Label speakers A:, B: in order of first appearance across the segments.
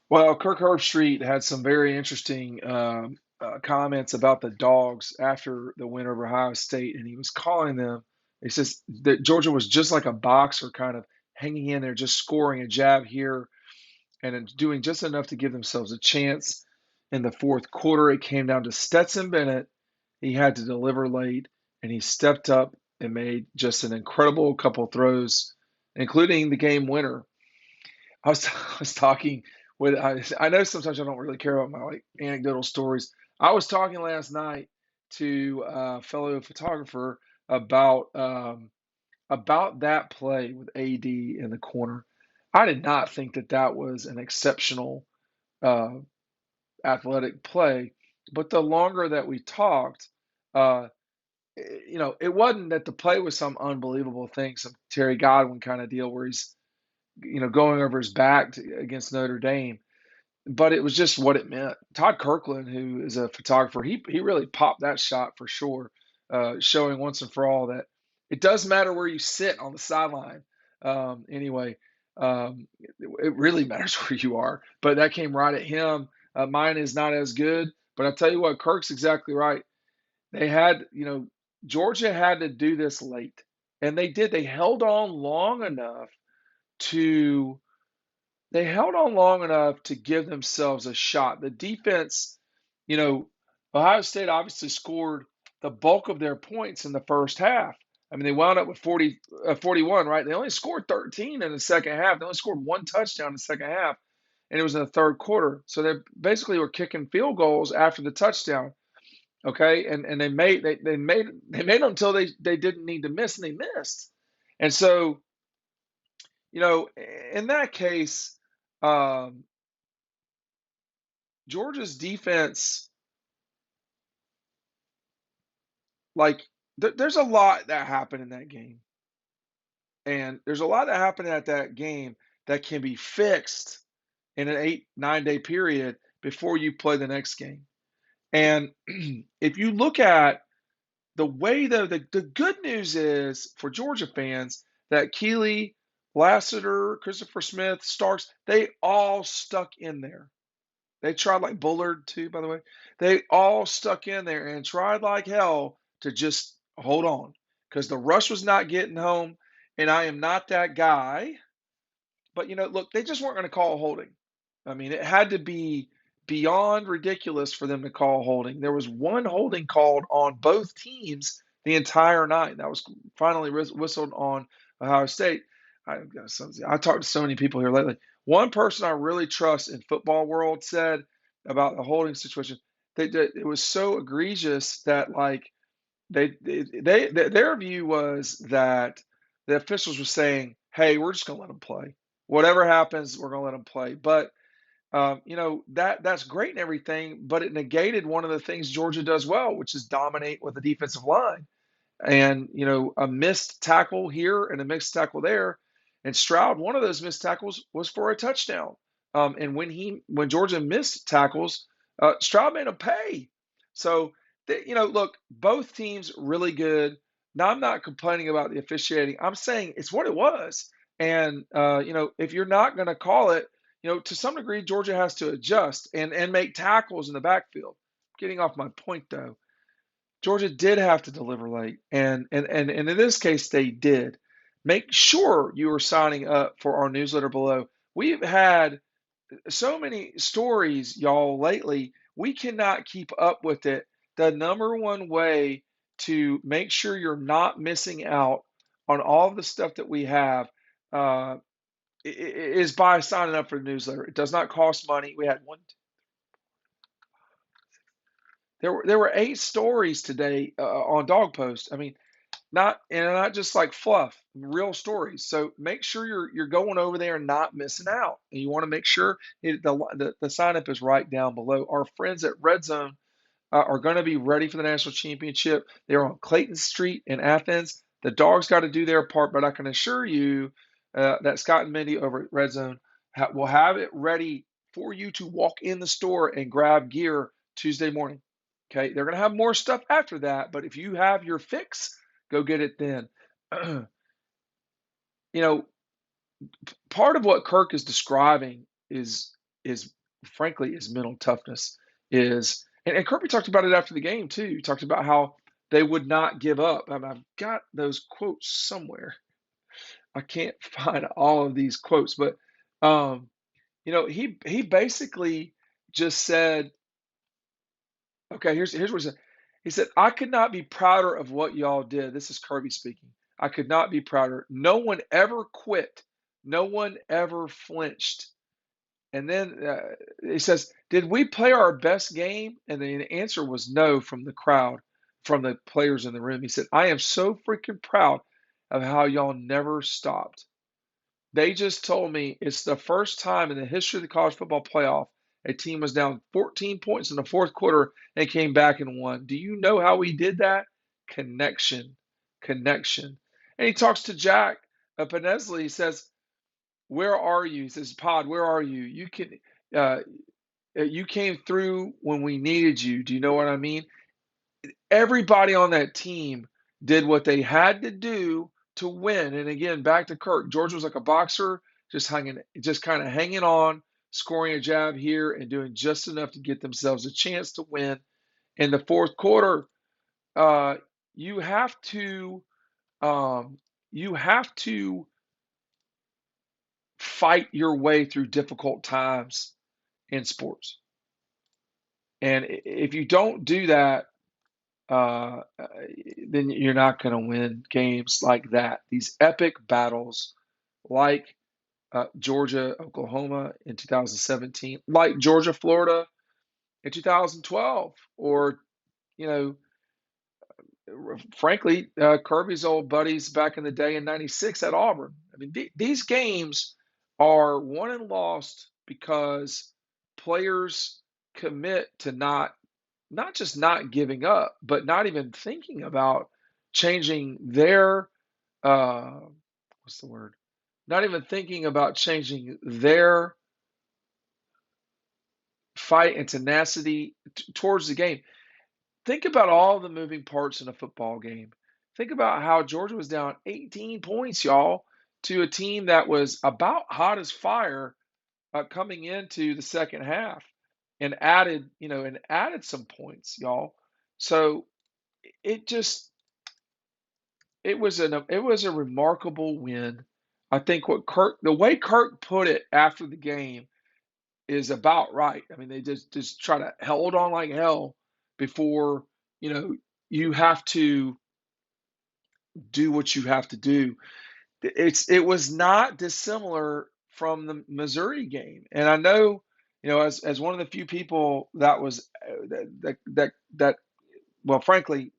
A: Well, Kirk Herbstreit had some very interesting comments about the Dogs after the win over Ohio State, and he was calling them. He says that Georgia was just like a boxer, kind of hanging in there, just scoring a jab here and then doing just enough to give themselves a chance. In the fourth quarter, it came down to Stetson Bennett. He had to deliver late, and he stepped up and made just an incredible couple throws, including the game winner. I was talking with I know sometimes I don't really care about my like anecdotal stories. I was talking last night to a fellow photographer about about that play with AD in the corner. I did not think that that was an exceptional uh, athletic play, but the longer that we talked, uh, it wasn't that the play was some unbelievable thing, some Terry Godwin kind of deal where he's going over his back against Notre Dame, but it was just what it meant. Todd Kirkland, who is a photographer, he really popped that shot for sure, showing once and for all that it does matter where you sit on the sideline. Anyway, it really matters where you are. But that came right at him. Mine is not as good, but I tell you what, Kirk's exactly right. They had, Georgia had to do this late, and they did. To they held on long enough to give themselves a shot. The defense, you know, Ohio State obviously scored the bulk of their points in the first half. I mean, they wound up with 41, right? They only scored 13 in the second half. They only scored one touchdown in the second half, and it was in the third quarter. So they basically were kicking field goals after the touchdown. Okay, and they made them until they didn't need to miss, and they missed. And so, you know, in that case, um, Georgia's defense, like, there's a lot that happened in that game. And there's a lot that happened at that game that can be fixed in an 8, 9 day period before you play the next game. And if you look at the way, though, the good news is for Georgia fans that Keeley, Lassiter, Christopher Smith, Starks, they all stuck in there. They tried like Bullard too, by the way. They all stuck in there and tried like hell to just hold on because the rush was not getting home. And I am not that guy. But, look, they just weren't going to call holding. I mean, it had to be beyond ridiculous for them to call holding. There was one holding called on both teams the entire night. That was finally whistled on Ohio State. I talked to so many people here lately. One person I really trust in football world said about the holding situation that it was so egregious that like their view was that the officials were saying, "Hey, we're just going to let them play. Whatever happens, we're going to let them play." But that's great and everything, but it negated one of the things Georgia does well, which is dominate with the defensive line. And a missed tackle here and a missed tackle there, and Stroud, one of those missed tackles was for a touchdown. And when Georgia missed tackles, Stroud made them pay. So look, both teams really good. Now I'm not complaining about the officiating. I'm saying it's what it was. And if you're not going to call it, to some degree, Georgia has to adjust and make tackles in the backfield. Getting off my point though, Georgia did have to deliver late, and in this case, they did. Make sure you are signing up for our newsletter below. We've had so many stories, y'all, lately. We cannot keep up with it. The number one way to make sure you're not missing out on all of the stuff that we have uh, is by signing up for the newsletter. It does not cost money. We had one. There were 8 stories today on Dog Post. I mean, not just like fluff, real stories. So make sure you're going over there and not missing out. And you want to make sure the sign up is right down below. Our friends at Red Zone are going to be ready for the national championship. They're on Clayton Street in Athens. The Dogs got to do their part, but I can assure you that Scott and Mindy over at Red Zone will have it ready for you to walk in the store and grab gear Tuesday morning. Okay, they're going to have more stuff after that, but if you have your fix, go get it then. you know, Part of what Kirk is describing is is frankly is mental toughness. Is and Kirby talked about it after the game too. He talked about how they would not give up. I've got those quotes somewhere. I can't find all of these quotes, but um, he basically just said, okay, here's what he said. He said, I could not be prouder of what y'all did. This is Kirby speaking. I could not be prouder. No one ever quit. No one ever flinched. And then he says, did we play our best game? And the answer was no from the crowd, from the players in the room. He said, I am so freaking proud of how y'all never stopped. They just told me it's the first time in the history of the college football playoff a team was down 14 points in the fourth quarter and came back and won. Do you know how we did that? Connection, connection. And he talks to Jack Penesley. He says, "Where are you?" He says, "Pod, where are you? Uh, you came through when we needed you. Do you know what I mean?" Everybody on that team did what they had to do to win. And again, back to Kirk, George was like a boxer, just kind of hanging on, scoring a jab here and doing just enough to get themselves a chance to win. In the fourth quarter, uh, you have to um, you have to fight your way through difficult times in sports. And if you don't do that, uh, then you're not going to win games like that. These epic battles, like Georgia, Oklahoma in 2017, like Georgia, Florida in 2012, or you know, frankly, Kirby's old buddies back in the day in '96 at Auburn. I mean, these games are won and lost because players commit to not just not giving up, but not even thinking about changing their uh, what's the word? Not even thinking about changing their fight and tenacity towards the game. Think about all the moving parts in a football game. Think about how Georgia was down 18 points, y'all, to a team that was about hot as fire coming into the second half, and added some points, y'all. So it just it was a remarkable win. I think the way Kirk put it after the game is about right. I mean, they just try to hold on like hell before you know you have to do what you have to do. It was not dissimilar from the Missouri game, and I know as one of the few people that was that well, frankly,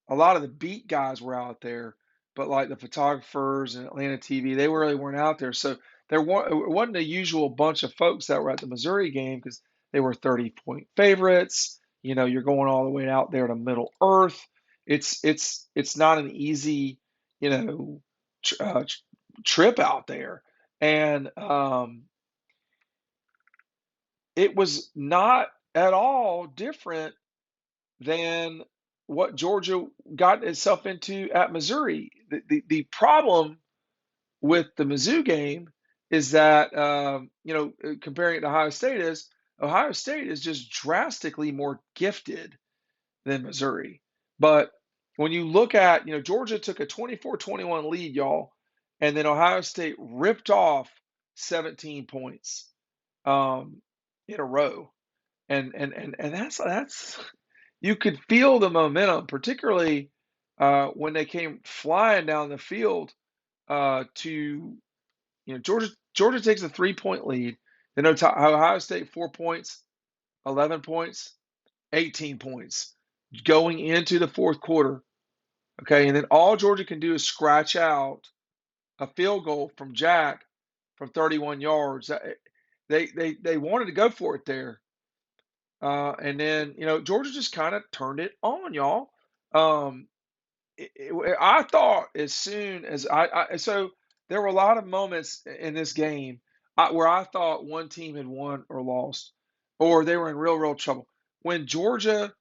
A: a lot of the beat guys were out there, but like the photographers and Atlanta TV, they really weren't out there. So it wasn't a usual bunch of folks that were at the Missouri game because they were 30-point favorites. You're going all the way out there to Middle Earth. It's not an easy, you know, trip out there, and it was not at all different than what Georgia got itself into at Missouri. The problem with the Mizzou game is that, comparing it to Ohio State is just drastically more gifted than Missouri. But when you look at, Georgia took a 24-21 lead, y'all, and then Ohio State ripped off 17 points in a row. And that's you could feel the momentum, particularly when they came flying down the field to Georgia takes a 3-point lead. Then Ohio State 4 points, 11 points, 18 points going into the fourth quarter. Okay, and then all Georgia can do is scratch out a field goal from Jack from 31 yards. They wanted to go for it there. And then, Georgia just kind of turned it on, y'all. Um, I thought as soon as so there were a lot of moments in this game where I thought one team had won or lost, or they were in real trouble. When Georgia,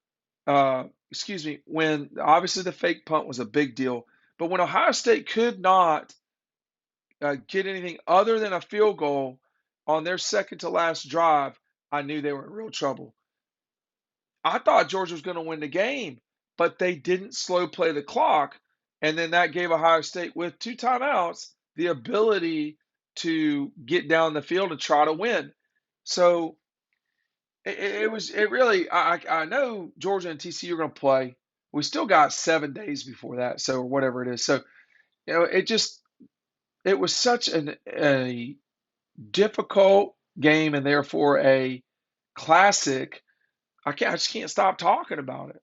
A: when obviously the fake punt was a big deal, but when Ohio State could not get anything other than a field goal on their second to last drive, I knew they were in real trouble. I thought Georgia was going to win the game, but they didn't slow play the clock. And then that gave Ohio State, with 2 timeouts, the ability to get down the field and try to win. So it really, I know Georgia and TCU are going to play. We still got 7 days before that, so, or whatever it is. So, it was such a difficult game, and therefore a classic. I just can't stop talking about it.